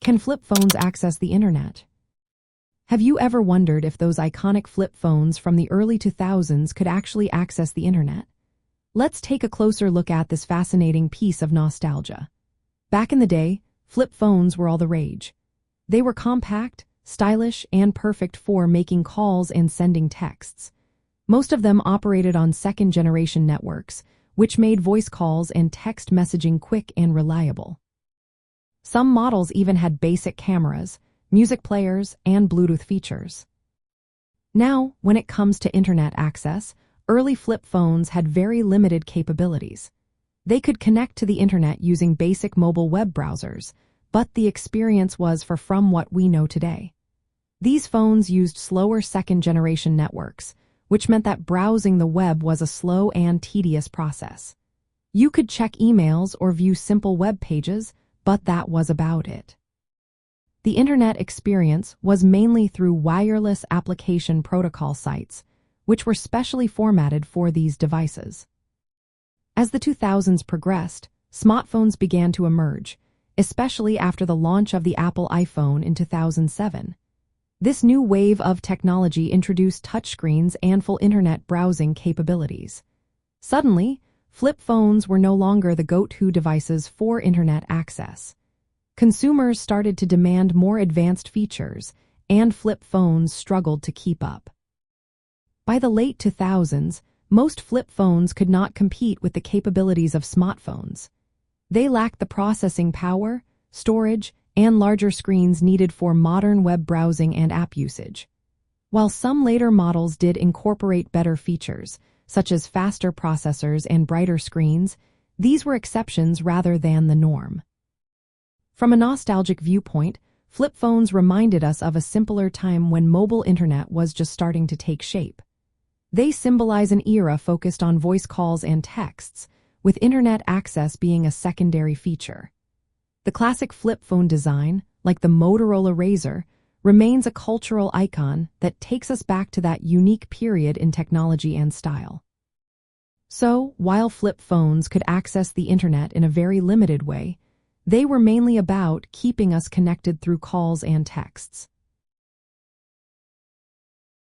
Can flip phones access the internet? Have you ever wondered if those iconic flip phones from the early 2000s could actually access the internet? Let's take a closer look at this fascinating piece of nostalgia. Back in the day, flip phones were all the rage. They were compact, stylish, and perfect for making calls and sending texts. Most of them operated on second-generation networks, which made voice calls and text messaging quick and reliable. Some models even had basic cameras, music players, and Bluetooth features. Now, when it comes to internet access, early flip phones had very limited capabilities. They could connect to the internet using basic mobile web browsers, but the experience was far from what we know today. These phones used slower second-generation networks, which meant that browsing the web was a slow and tedious process. You could check emails or view simple web pages, but that was about it. The internet experience was mainly through wireless application protocol sites, which were specially formatted for these devices. As the 2000s progressed, smartphones began to emerge, especially after the launch of the Apple iPhone in 2007. This new wave of technology introduced touchscreens and full internet browsing capabilities. Suddenly, flip phones were no longer the go-to devices for internet access. Consumers started to demand more advanced features, and flip phones struggled to keep up. By the late 2000s, most flip phones could not compete with the capabilities of smartphones. They lacked the processing power, storage, and larger screens needed for modern web browsing and app usage. While some later models did incorporate better features, such as faster processors and brighter screens, these were exceptions rather than the norm. From a nostalgic viewpoint, flip phones reminded us of a simpler time when mobile internet was just starting to take shape. They symbolize an era focused on voice calls and texts, with internet access being a secondary feature. The classic flip phone design, like the Motorola Razr, remains a cultural icon that takes us back to that unique period in technology and style. So, while flip phones could access the internet in a very limited way, they were mainly about keeping us connected through calls and texts.